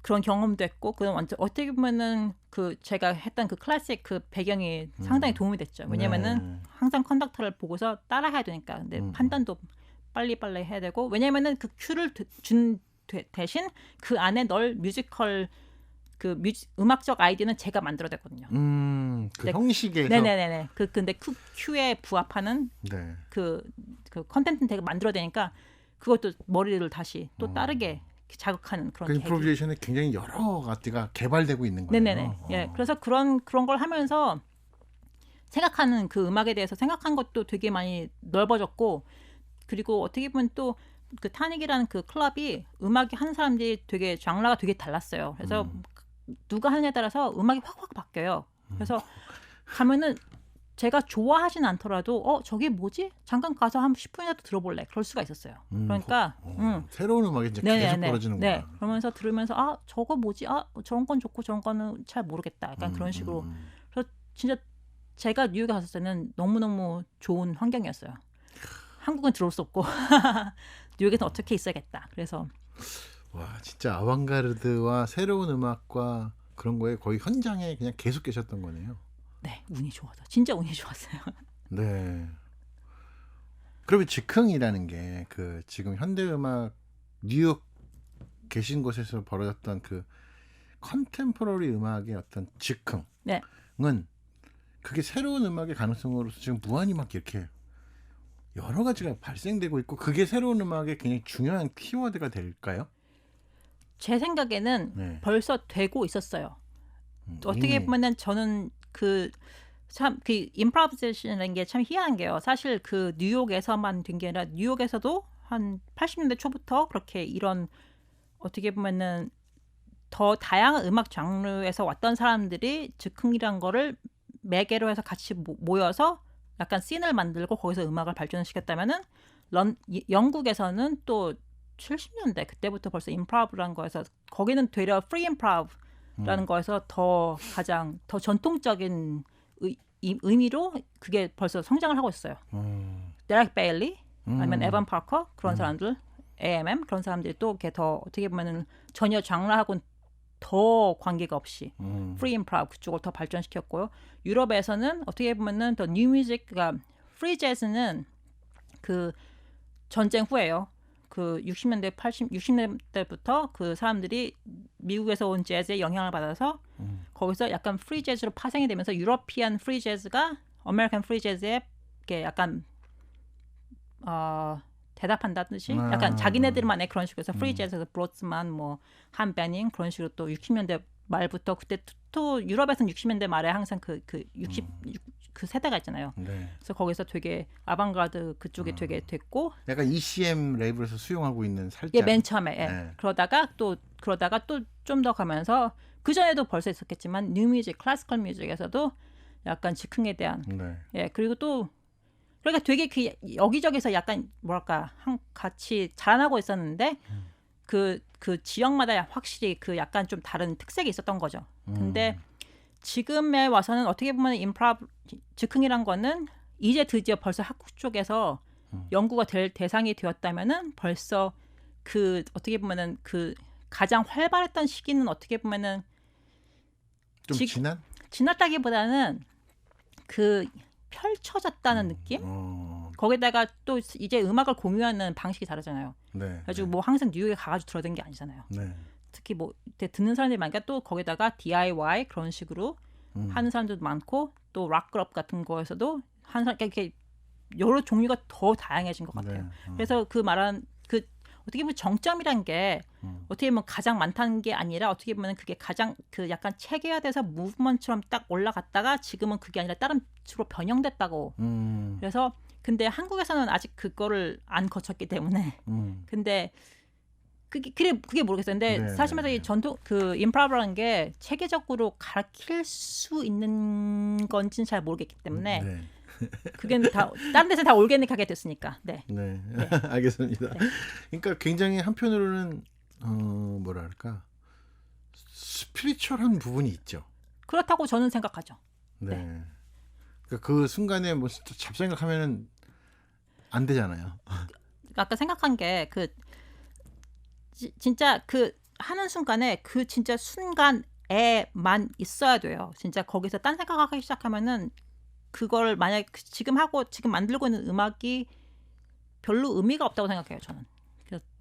경험도 했고 그건 완전 어떻게 보면은 제가 했던 그 클래식 그 배경이 상당히 도움이 됐죠. 왜냐면은 항상 컨덕터를 보고서 따라해야 되니까. 근데 판단도 빨리빨리 해야 되고 왜냐면은 그 큐를 준 대신 그 안에 넣을 뮤지컬 음악적 아이디어는 제가 만들어냈거든요. 그 형식에서. 네네네. 근데 큐에 부합하는 네. 그 컨텐츠는 제가 만들어내니까 그것도 머리를 다시 또 다르게 자극하는 그런 그 임프로비제이션에 굉장히 여러 가지가 개발되고 있는 거예요. 네네네. 예, 그래서 그런 걸 하면서 생각하는 그 음악에 대해서 생각한 것도 되게 많이 넓어졌고 그리고 어떻게 보면 또 그 타닉이라는 그 클럽이 음악이 하는 사람들이 되게 장르가 되게 달랐어요. 그래서 누가 하느냐에 따라서 음악이 확 바뀌어요. 그래서 가면은 제가 좋아하진 않더라도 저게 뭐지? 잠깐 가서 한 10분이라도 들어볼래. 그럴 수가 있었어요. 그러니까 새로운 음악이 이제 계속 벌어지는구나. 네. 그러면서 들으면서 저거 뭐지? 저런 건 좋고 저런 거는 잘 모르겠다. 약간 그런 식으로. 그래서 진짜 제가 뉴욕에 갔을 때는 너무너무 좋은 환경이었어요. 한국은 들어올 수 없고 뉴욕에서 어떻게 있어야겠다. 그래서 와 진짜 아방가르드와 새로운 음악과 그런 거에 거의 현장에 그냥 계속 계셨던 거네요. 네, 운이 좋아서 진짜 운이 좋았어요. 네. 그러면 즉흥이라는 게 그 지금 현대 음악 뉴욕 계신 곳에서 벌어졌던 그 컨템포러리 음악의 어떤 즉흥은 네. 그게 새로운 음악의 가능성으로서 지금 무한히 막 이렇게 여러 가지가 발생되고 있고 그게 새로운 음악의 굉장히 중요한 키워드가 될까요? 제 생각에는 네. 벌써 되고 있었어요. 어떻게 보면은 저는 참 임프로비제이션이라는 게 참 희한한 게요. 사실 그 뉴욕에서만 된 게 아니라 뉴욕에서도 한 80년대 초부터 그렇게 이런 어떻게 보면은 더 다양한 음악 장르에서 왔던 사람들이 즉흥이란 거를 매개로 해서 같이 모여서 약간 씬을 만들고 거기서 음악을 발전시켰다면은 영국에서는 또 70년대 그때부터 벌써 임프로브라는 거에서 거기는 되려 프리 임프로브라는 거에서 가장 더 전통적인 의미로 그게 벌써 성장을 하고 있어요. 데렉 베일리 아니면 에반 파커 그런 사람들, AMM 그런 사람들이 또 이렇게 더 어떻게 보면은 전혀 장르하고는 더 관계가 없이 프리 임프로브 그쪽을 더 발전시켰고요. 유럽에서는 어떻게 보면은 더 뉴 뮤직, 그러니까 프리 재즈는 그 전쟁 후에요. 그 60년대부터 그 사람들이 미국에서 온 재즈의 영향을 받아서 거기서 약간 프리 재즈로 파생이 되면서 유러피안 프리 재즈가 아메리칸 프리 재즈에 이렇게 약간 대답한다듯이 약간 자기네들만의 그런 식으로 해서 프리 재즈에서 브로츠만 뭐 한 베닝 그런 식으로 또 60년대 말부터 그때 또 유럽에서는 60년대 말에 항상 그 60 그 세대가 있잖아요. 네. 그래서 거기서 되게 아방가르드 그쪽에 되게 됐고 약간 ECM 레이블에서 수용하고 있는 살짝. 예, 맨 처음에 네. 그러다가 또 좀 더 가면서 그 전에도 벌써 있었겠지만 뉴뮤직, 클래시컬 뮤직에서도 약간 즉흥에 대한 네. 예 그리고 또 그러니까 되게 그 여기저기서 약간 뭐랄까 같이 자라나고 있었는데 그 지역마다 확실히 그 약간 좀 다른 특색이 있었던 거죠. 근데 지금에 와서는 어떻게 보면 임프로브 즉흥이란 거는 이제 드디어 벌써 학국 쪽에서 연구가 될 대상이 되었다면은 벌써 그 어떻게 보면은 그 가장 활발했던 시기는 어떻게 보면은 좀 지- 지난? 지났다기보다는 그 펼쳐졌다는 느낌? 거기다가 또 이제 음악을 공유하는 방식이 다르잖아요. 네. 그래가지고 뭐 항상 뉴욕에 가가지고 들어든 게 아니잖아요. 네. 특히 뭐 듣는 사람들이 많으니까 또 거기다가 DIY 그런 식으로 하는 사람들도 많고 또 락클럽 같은 거에서도 한 사람 이렇게 여러 종류가 더 다양해진 것 같아요. 네. 그래서 그 말한 그 어떻게 보면 정점이란 게 어떻게 보면 가장 많다는 게 아니라 어떻게 보면 그게 가장 그 약간 체계화돼서 무브먼트처럼 딱 올라갔다가 지금은 그게 아니라 다른 식으로 변형됐다고. 그래서 근데 한국에서는 아직 그거를 안 거쳤기 때문에 근데 그게 모르겠어요. 근데 네, 사실 말해서 네, 이 전통 그 임프로브라는 게 체계적으로 가르칠 수 있는 건지는 잘 모르겠기 때문에 네. 그게 다 다른 데서 다 올게닉하게 됐으니까. 네. 네. 알겠습니다. 그러니까 굉장히 한편으로는 뭐랄까 스피리추얼한 부분이 있죠. 그렇다고 저는 생각하죠. 네. 네. 그러니까 그 순간에 뭐 잡생각하면은 안 되잖아요. 아까 생각한 게 그 진짜 그 하는 순간에 그 진짜 순간에만 있어야 돼요. 진짜 거기서 딴 생각하기 시작하면은 그걸 만약 지금 하고 지금 만들고 있는 음악이 별로 의미가 없다고 생각해요. 저는.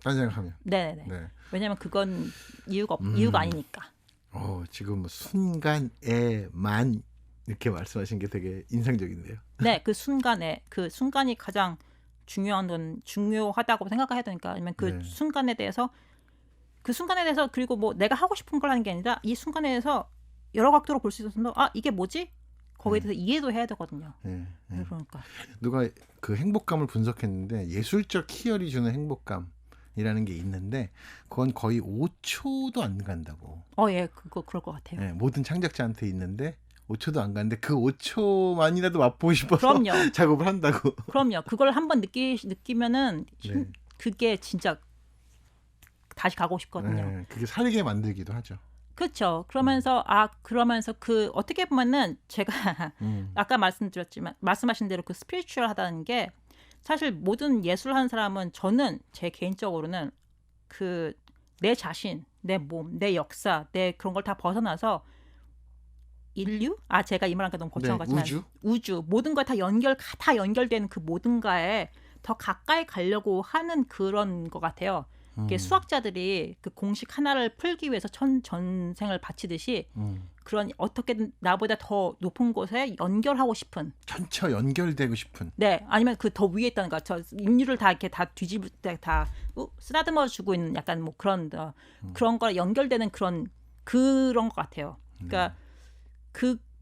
딴 생각하면. 네네네. 네. 왜냐하면 그건 이유가 아니니까. 지금 뭐 순간에만 이렇게 말씀하신 게 되게 인상적인데요. 네, 그 순간이 가장 중요하다고 생각해야 되니까. 아니면 그 네. 순간에 대해서 그리고 뭐 내가 하고 싶은 걸 하는 게 아니라 이 순간에 대해서 여러 각도로 볼 수 있어서 이게 뭐지? 거기에 대해서 이해도 해야 되거든요. 네. 그러니까. 누가 그 행복감을 분석했는데 예술적 희열이 주는 행복감이라는 게 있는데 그건 거의 5초도 안 간다고. 예, 그럴 것 같아요. 네, 모든 창작자한테 있는데 5초도 안 가는데 그 5초만이라도 맛보고 싶어서 그럼요. 작업을 한다고. 그럼요. 그걸 한번 느끼면은 네. 그게 진짜 다시 가고 싶거든요. 네, 그게 살게 만들기도 하죠. 그렇죠. 그러면서 그 어떻게 보면은 제가 아까 말씀하신 대로 그 스피리추얼하다는 게 사실 모든 예술하는 사람은 저는 제 개인적으로는 그 내 자신, 내 몸, 내 역사, 내 그런 걸 다 벗어나서 인류? 제가 이 말하니까 너무 거창한 것 같지만 우주 모든 걸 다 연결되는 그 모든가에 더 가까이 가려고 하는 그런 것 같아요. 이게 수학자들이 그 공식 하나를 풀기 위해서 전생을 바치듯이 그런 어떻게든 나보다 더 높은 곳에 연결하고 싶은 전처 연결되고 싶은. 네 아니면 그 더 위에 있다는 저 인류를 다 이렇게 다 뒤집을 때 다 쓰다듬어 주고 있는 약간 뭐 그런 그런 거랑 연결되는 그런 것 같아요. 그러니까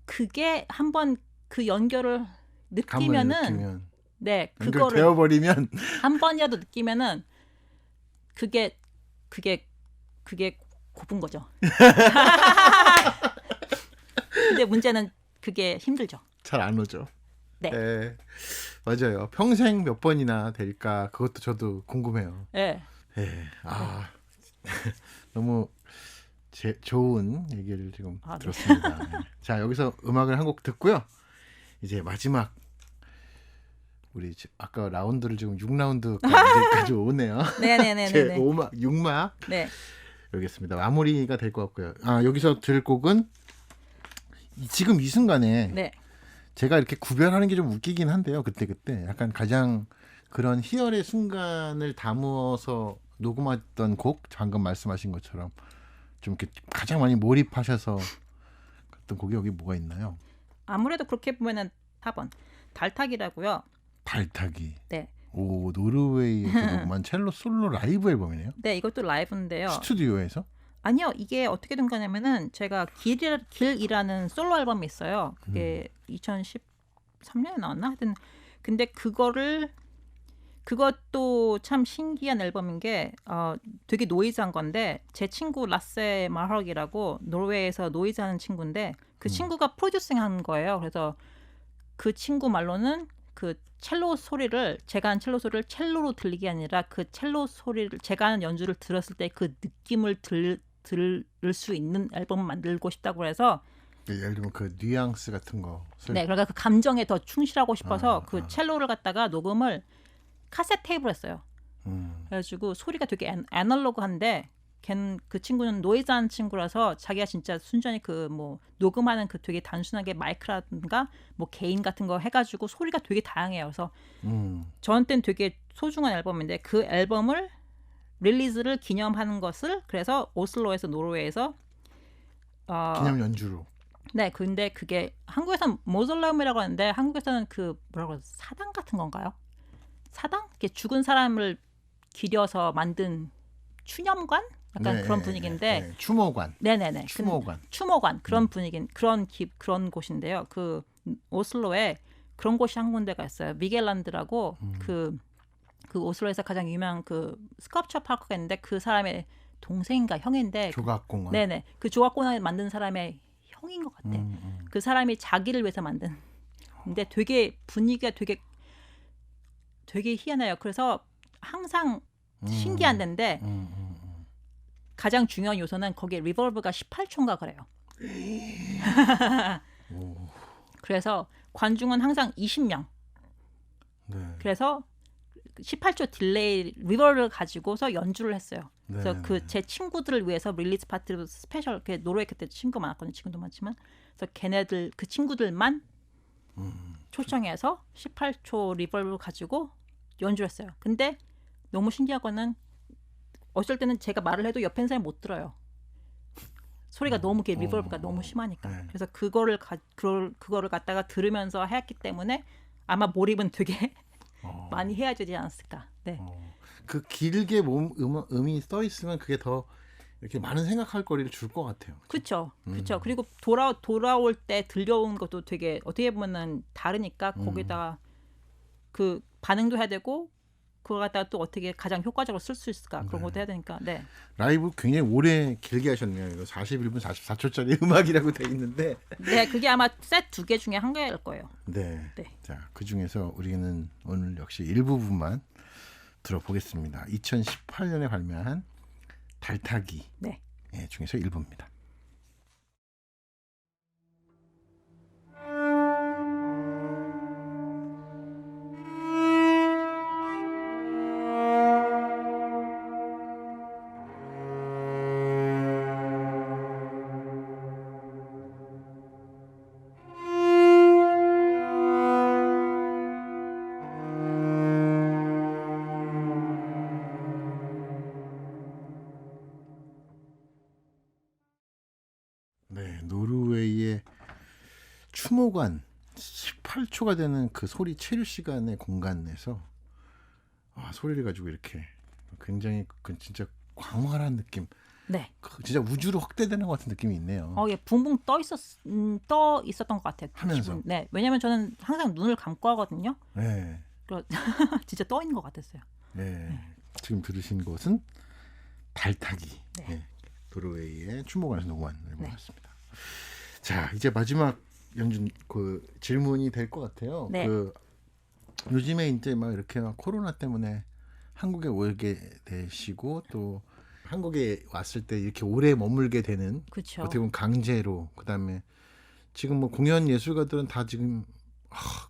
그게 한번 그 연결을 느끼면은 네 그거를 되어버리면 한 번이라도 느끼면은 그게 고픈 거죠. 근데 문제는 그게 힘들죠. 잘 안 오죠. 네. 네, 맞아요. 평생 몇 번이나 될까 그것도 저도 궁금해요. 네. 네. 너무 좋은 얘기를 지금 네. 들었습니다. 네. 자, 여기서 음악을 한 곡 듣고요. 이제 마지막 우리 아까 라운드를 지금 6라운드까지 오네요. 네네네네. 제 5막 6막 네. 여기겠습니다. 마무리가 될 것 같고요. 여기서 들을 곡은 지금 이 순간에 네. 제가 이렇게 구별하는 게 좀 웃기긴 한데요. 그때 약간 가장 그런 희열의 순간을 담아서 녹음했던 곡 방금 말씀하신 것처럼 좀 이렇게 가장 많이 몰입하셔서 했던 곡이 여기 뭐가 있나요? 아무래도 그렇게 보면은 4번 달타기라고요. 달타기. 네. 오, 노르웨이에서 녹음한 첼로 솔로 라이브 앨범이네요. 네, 이것도 라이브인데요. 스튜디오에서? 아니요, 이게 어떻게 된 거냐면은 제가 길이라는 솔로 앨범이 있어요. 그게 2013년에 나왔나? 하여튼 근데 그것도 참 신기한 앨범인 게 되게 노이즈한 건데 제 친구 라세 마헉이라고 노르웨이에서 노이즈하는 친구인데 그 친구가 프로듀싱한 거예요. 그래서 그 친구 말로는 그 첼로 소리를 제가 하는 첼로 소리를 첼로로 들리게 아니라 그 첼로 소리를 제가 하는 연주를 들었을 때 그 느낌을 들을 수 있는 앨범을 만들고 싶다고 해서 예를 들면 그 뉘앙스 같은 거. 네, 그러니까 그 감정에 더 충실하고 싶어서 그 첼로를 갖다가 녹음을 카세트 테이프로 했어요. 그래가지고 소리가 되게 애널로그한데 걔는 그 친구는 노이즈한 친구라서 자기가 진짜 순전히 그 뭐 녹음하는 그 되게 단순하게 마이크라든가 뭐 개인 같은 거 해가지고 소리가 되게 다양해요. 그래서 저한테는 되게 소중한 앨범인데 그 앨범을 릴리즈를 기념하는 것을 그래서 오슬로에서 노르웨이에서 기념 연주로. 네, 근데 그게 한국에서는 모졸레움이라고 하는데 한국에서는 그 뭐라고 해서 사당 같은 건가요? 사당? 이렇게 죽은 사람을 기려서 만든 추념관? 약간 네, 그런 분위기인데. 네. 추모관. 네네네. 추모관. 추모관 그런 분위기 그런 곳인데요. 그 오슬로에 그런 곳이 한 군데가 있어요. 미겔란드라고 그 오슬로에서 가장 유명한 그 스컬프처 파크가 있는데 그 사람의 동생인가 형인데. 조각공원. 네네. 그 조각공원을 만든 사람의 형인 것 같아. 그 사람이 자기를 위해서 만든. 근데 되게 분위기가 되게 희한해요. 그래서 항상 신기한 데인데 가장 중요한 요소는 거기에 리버브가 18초인가 그래요. 그래서 관중은 항상 20명. 네. 그래서 18초 딜레이 리버브를 가지고서 연주를 했어요. 그래서 네, 그 제 친구들을 위해서 릴리즈 파티로 스페셜 노르웨이 그때 친구 많았거든요. 지금도 많지만 그래서 걔네들 그 친구들만 초청해서 18초 리버브를 가지고 연주했어요. 근데 너무 신기한 거는 어쩔 때는 제가 말을 해도 옆에 있는 사람이 못 들어요. 소리가 너무 리버브가 너무 심하니까. 네. 그래서 그거를 갖다가 들으면서 했기 때문에 아마 몰입은 되게 많이 해야 되지 않았을까. 네. 그 길게 음이 써 있으면 그게 더 이렇게 많은 생각할 거리를 줄 것 같아요. 그렇죠. 그렇죠. 그리고 돌아올 때 들려온 것도 되게 어떻게 보면은 다르니까 거기다가 그 반응도 해야 되고 그걸 갖다가 또 어떻게 가장 효과적으로 쓸 수 있을까 그런 것도 해야 되니까. 네. 라이브 굉장히 오래 길게 하셨네요. 이거 41분 44초짜리 음악이라고 돼 있는데. 네, 그게 아마 셋 2개 중에 한 개일 거예요. 네. 네. 자, 그 중에서 우리는 오늘 역시 일부분만 들어보겠습니다. 2018년에 발매한 달타기 네. 중에서 일부입니다. 네, 노르웨이의 추모관 18초가 되는 그 소리 체류 시간의 공간 내서 소리를 가지고 이렇게 굉장히 그 진짜 광활한 느낌, 네. 진짜 우주로 확대되는 것 같은 느낌이 있네요. 예, 붕붕 떠 있었던 것 같아요. 하면서. 기분. 네, 왜냐면 저는 항상 눈을 감고 하거든요. 네, 진짜 떠 있는 것 같았어요. 네. 지금 들으신 것은 달타기. 네. 네. 노르웨이의 추모관에서 녹음한 네. 앨범이었습니다. 자, 이제 마지막 연준 그 질문이 될 것 같아요. 네. 그 요즘에 이제 막 이렇게 막 코로나 때문에 한국에 오게 되시고 또 한국에 왔을 때 이렇게 오래 머물게 되는 그렇죠. 어떻게 보면 강제로 그다음에 지금 뭐 공연 예술가들은 다 지금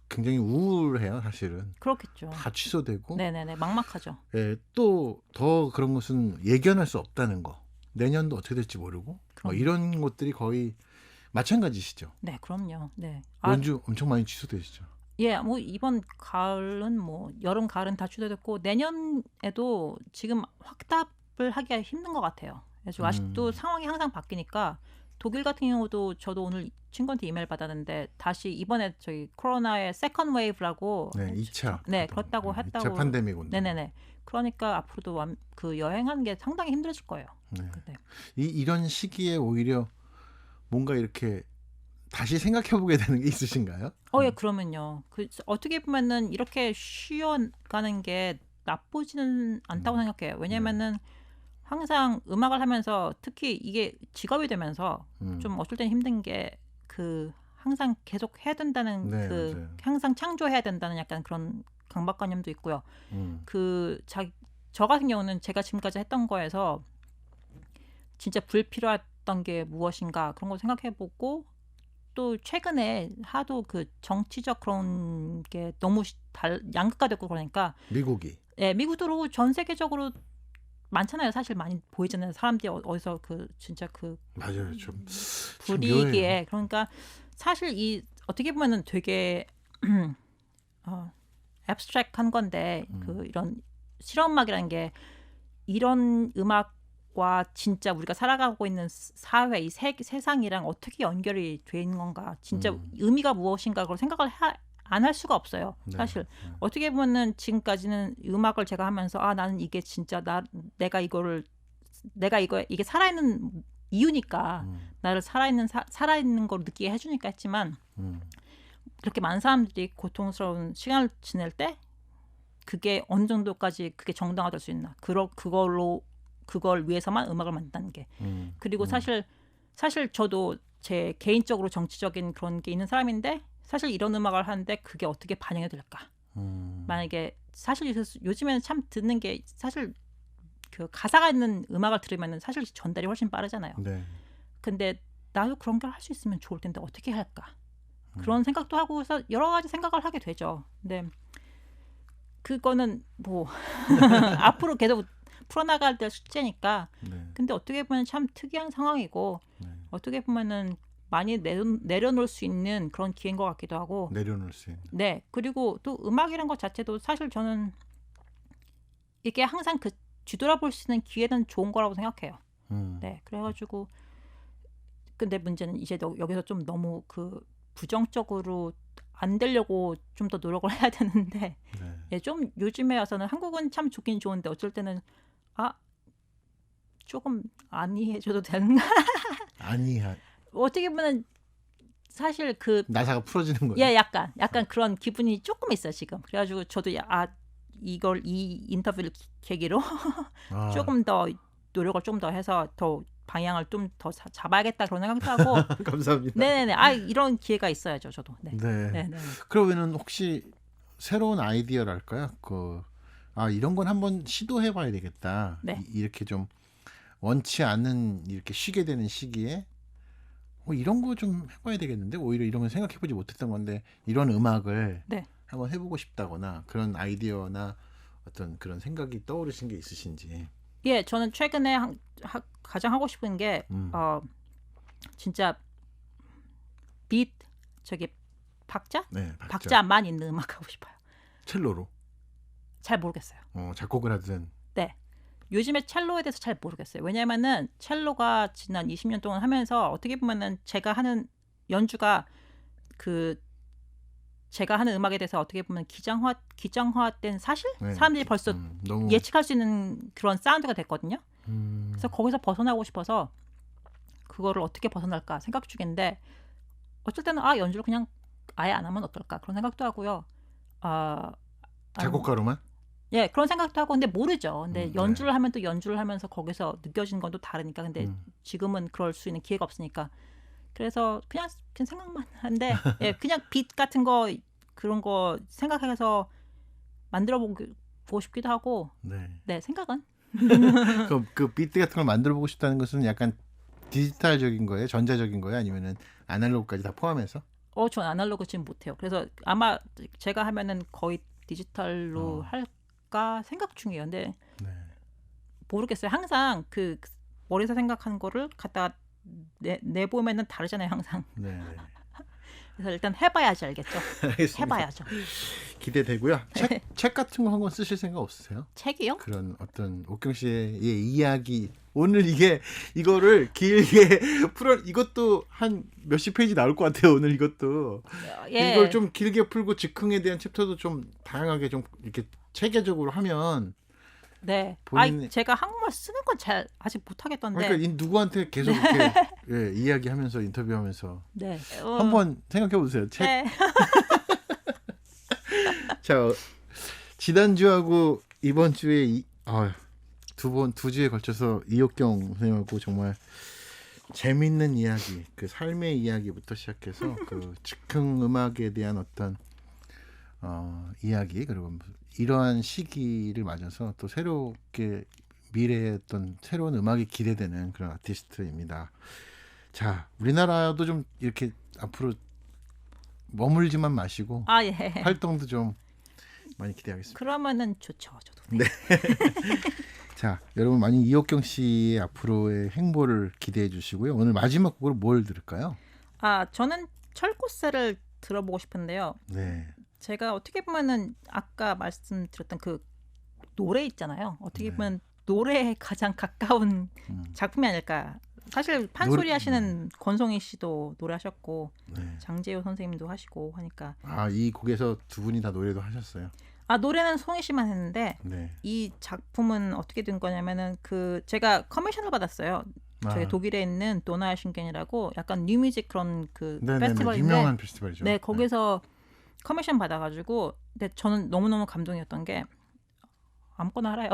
굉장히 우울해요, 사실은. 그렇겠죠. 다 취소되고. 네네네, 막막하죠. 예, 또 더 그런 것은 예견할 수 없다는 거. 내년도 어떻게 될지 모르고 뭐 이런 것들이 거의 마찬가지시죠. 네, 그럼요. 네. 연주 엄청 많이 취소되시죠. 예, 뭐 이번 가을은 뭐 여름 가을은 다 취소됐고 내년에도 지금 확답을 하기가 힘든 것 같아요. 그래서 아직도 상황이 항상 바뀌니까 독일 같은 경우도 저도 오늘 친구한테 이메일 받았는데 다시 이번에 저희 코로나의 세컨 웨이브라고 네, 2차. 네, 그렇다고 2차 했다고. 팬데믹 온다. 네네네. 그러니까 앞으로도 그 여행하는 게 상당히 힘들어질 거예요. 네. 네. 이런 시기에 오히려 뭔가 이렇게 다시 생각해보게 되는 게 있으신가요? 예, 그러면요. 어떻게 보면은 이렇게 쉬어가는 게 나쁘지는 않다고 생각해요. 왜냐면은 항상 음악을 하면서 특히 이게 직업이 되면서 좀 어쩔 땐 힘든 게 항상 계속 해야 된다는 네, 맞아요. 항상 창조해야 된다는 약간 그런 강박관념도 있고요. 저 같은 경우는 제가 지금까지 했던 거에서 진짜 불필요했던 게 무엇인가 그런 걸 생각해보고 또 최근에 하도 정치적 그런 게 너무 양극화됐고 그러니까 미국이. 예, 미국도 전 세계적으로 많잖아요. 사실 많이 보이잖아요. 사람들이 어디서 진짜 맞아요. 참 불이익에 묘해요. 그러니까 사실 어떻게 보면은 되게 앱스트랙한 건데 이런 실험음악이라는 게 이런 음악과 진짜 우리가 살아가고 있는 사회 이 세상이랑 어떻게 연결이 돼 있는 건가 진짜 의미가 무엇인가 그걸 생각을 안 할 수가 없어요. 네. 사실 어떻게 보면은 지금까지는 음악을 제가 하면서 나는 이게 진짜 내가 이게 살아있는 이유니까 나를 살아있는 걸 느끼게 해주니까 했지만 그렇게 많은 사람들이 고통스러운 시간을 지낼 때 그게 어느 정도까지 그게 정당화될 수 있나 그걸 위해서만 음악을 만든다는 게 그리고 사실 저도 제 개인적으로 정치적인 그런 게 있는 사람인데 사실 이런 음악을 하는데 그게 어떻게 반영이 될까 만약에 사실 요즘에는 참 듣는 게 사실 가사가 있는 음악을 들으면 사실 전달이 훨씬 빠르잖아요. 네. 근데 나도 그런 걸 할 수 있으면 좋을 텐데 어떻게 할까 그런 생각도 하고 해서 여러 가지 생각을 하게 되죠. 근데 그거는 뭐 앞으로 계속 풀어나갈 때 숙제니까. 네. 근데 어떻게 보면 참 특이한 상황이고 네. 어떻게 보면은 많이 내려놓을 수 있는 그런 기회인 것 같기도 하고. 내려놓을 수 있는. 네. 그리고 또 음악이란 것 자체도 사실 저는 이게 항상 뒤돌아볼 수 있는 기회는 좋은 거라고 생각해요. 네. 그래가지고 근데 문제는 이제 여기서 좀 너무 부정적으로 안 되려고 좀 더 노력을 해야 되는데 네. 예, 좀 요즘에 와서는 한국은 참 좋긴 좋은데 어쩔 때는 조금 아니해줘도 되는가 아니야. 어떻게 보면 사실 나사가 풀어지는 거예요. 예, 약간 그런 기분이 조금 있어요 지금. 그래가지고 저도 이 인터뷰를 계기로 조금 더 노력을 좀 더 해서 더 방향을 좀 더 잡아야겠다 그런 생각도 하고. 감사합니다. 네네네. 이런 기회가 있어야죠 저도. 네. 네. 네네. 그러면은 혹시 새로운 아이디어랄까요? 이런 건 한번 시도해봐야 되겠다. 네. 이렇게 좀 원치 않는 이렇게 쉬게 되는 시기에 이런 거 좀 해봐야 되겠는데 오히려 이런 건 생각해보지 못했던 건데 이런 음악을 네. 한번 해보고 싶다거나 그런 아이디어나 어떤 그런 생각이 떠오르신 게 있으신지. 예, 저는 최근에 가장 하고 싶은 게 진짜 박자? 네, 박자만 있는 음악 하고 싶어요. 첼로로. 잘 모르겠어요. 작곡을 하든. 네. 요즘에 첼로에 대해서 잘 모르겠어요. 왜냐면은 첼로가 지난 20년 동안 하면서 어떻게 보면은 제가 하는 연주가 제가 하는 음악에 대해서 어떻게 보면 기정화된 사실? 네, 사람들이 벌써 너무 예측할 수 있는 그런 사운드가 됐거든요. 그래서 거기서 벗어나고 싶어서 그거를 어떻게 벗어날까 생각 중인데 어쩔 때는 연주를 그냥 아예 안 하면 어떨까 그런 생각도 하고요. 작곡가로만? 예, 그런 생각도 하고 근데 모르죠. 근데 네. 연주를 하면 또 연주를 하면서 거기서 느껴지는 건 또 다르니까. 근데 지금은 그럴 수 있는 기회가 없으니까. 그래서 그냥 생각만 하는데 예, 그냥 빛 같은 거 그런 거 생각해서 만들어 보고 싶기도 하고. 네, 생각은. 그 비트 같은 걸 만들어 보고 싶다는 것은 약간 디지털적인 거예요? 전자적인 거예요? 아니면은 아날로그까지 다 포함해서? 전 아날로그 지금 못해요. 그래서 아마 제가 하면은 거의 디지털로 할까 생각 중이에요. 근데 모르겠어요. 항상 머리에서 생각하는 거를 갖다가 내보면은 다르잖아요. 항상. 네. 그래서 일단 해봐야지 알겠죠. 알겠습니다. 해봐야죠. 기대되고요. 책 같은 거 한권 쓰실 생각 없으세요? 책이요? 그런 어떤 옥경 씨의 이야기 오늘 이거를 길게 이것도 한 몇십 페이지 나올 것 같아요. 오늘 이것도 예. 이걸 좀 길게 풀고 즉흥에 대한 챕터도 좀 다양하게 좀 이렇게 체계적으로 하면 네. 본인이- 제가 한국말 쓰는 건 잘 아직 못하겠던데. 그러니까 누구한테 계속 이렇게 예, 이야기하면서 인터뷰하면서 네. 한번 생각해 보세요. 책 네. 자, 지난주하고 이번 주에 두 주에 걸쳐서 이옥경 선생님하고 정말 재밌는 이야기, 그 삶의 이야기부터 시작해서 그 즉흥 음악에 대한 어떤 이야기, 그리고 이러한 시기를 맞아서 또 새롭게 미래의 어떤 새로운 음악이 기대되는 그런 아티스트입니다. 자, 우리나라도 좀 이렇게 앞으로 머물지만 마시고 예. 활동도 좀 많이 기대하겠습니다. 그러면은 좋죠. 저도. 네. 자, 여러분 많이 이옥경 씨의 앞으로의 행보를 기대해 주시고요. 오늘 마지막 곡으로 뭘 들을까요? 저는 철꽃새를 들어보고 싶은데요. 네. 제가 어떻게 보면은 아까 말씀드렸던 그 노래 있잖아요. 어떻게 네. 보면 노래에 가장 가까운 작품이 아닐까. 사실 판소리 하시는 권송희 씨도 노래하셨고 네. 장재호 선생님도 하시고 하니까 이 곡에서 두 분이 다 노래도 하셨어요. 노래는 송희 씨만 했는데 네. 이 작품은 어떻게 된 거냐면은 그 제가 커미션을 받았어요. 저희 독일에 있는 도나야 슌겐이라고 약간 뉴뮤직 그런 그 네네네. 페스티벌인데 유명한 페스티벌이죠. 네, 거기서 커미션 받아가지고 근데 저는 너무너무 감동이었던 게 아무거나 하라요.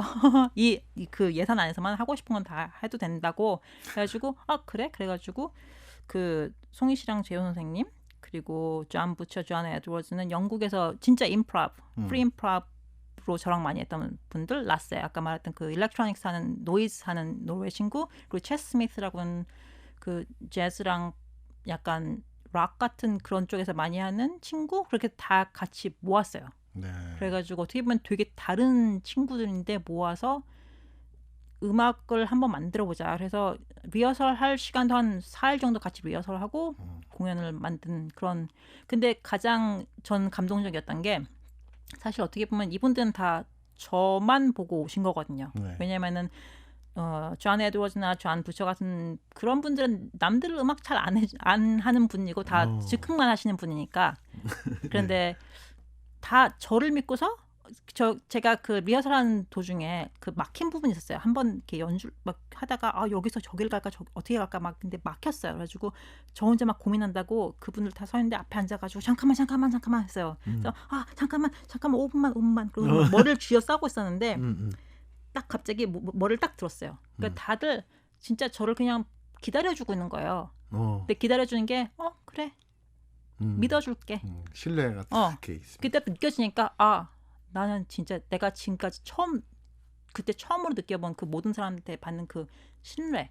그 예산 안에서만 하고 싶은 건 다 해도 된다고 해가지고 그래? 그래가지고 그 송희 씨랑 재호 선생님 그리고 존 부처, 존 에드워즈는 영국에서 진짜 프리 임프로브로 저랑 많이 했던 분들 라세 아까 말했던 그 일렉트로닉스 하는 노이즈 하는 노르웨이 친구 그리고 체스 스미스라고는 그 재즈랑 약간 락 같은 그런 쪽에서 많이 하는 친구 그렇게 다 같이 모았어요. 네. 그래가지고 어떻게 보면 되게 다른 친구들인데 모아서 음악을 한번 만들어보자. 그래서 리허설 할 시간도 한 4일 정도 같이 리허설하고 공연을 만든 그런. 근데 가장 전 감동적이었던 게 사실 어떻게 보면 이분들은 다 저만 보고 오신 거거든요. 네. 왜냐면은 존 에드워즈나 존 부처 같은 그런 분들은 남들 음악 잘 안 하는 분이고 다 즉흥만 하시는 분이니까. 그런데 다 저를 믿고서 제가 그 리허설하는 도중에 그 막힌 부분이 있었어요. 한번 이렇게 연주 막 하다가 여기서 저길 갈까 어떻게 갈까 막 근데 막혔어요. 그래가지고 저 혼자 막 고민한다고 그분들 다 서 있는데 앞에 앉아가지고 잠깐만 했어요. 그래서 잠깐만 5분만 그리고 머리를 쥐어 싸고 있었는데 딱 갑자기 머리를 딱 들었어요. 그러니까 다들 진짜 저를 그냥 기다려주고 있는 거예요. 근데 기다려주는 게 그래 믿어줄게. 신뢰가 이렇게 있습니다. 그때 느껴지니까 나는 진짜 내가 지금까지 그때 처음으로 느껴본 그 모든 사람한테 받는 그 신뢰.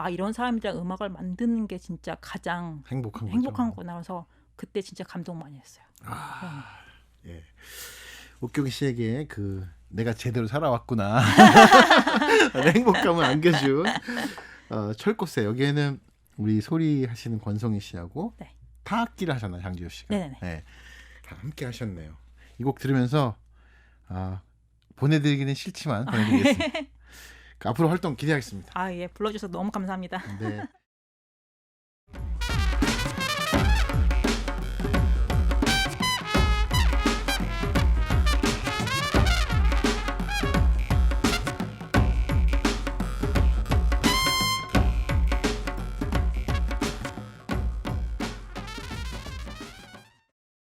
이런 사람들이랑 음악을 만드는 게 진짜 가장 행복한 거구나. 그래서 그때 진짜 감동 많이 했어요. 예. 옥경 씨에게 그 내가 제대로 살아왔구나 행복감을 안겨준 철꽃새 여기에는 우리 소리 하시는 권성희 씨하고 네. 타악기를 하셨나요, 장지호 씨가? 네네네. 네, 다 함께 하셨네요. 이 곡 들으면서 보내드리기는 싫지만 보내드리겠습니다. 앞으로 활동 기대하겠습니다. 불러주셔서 너무 감사합니다. 네.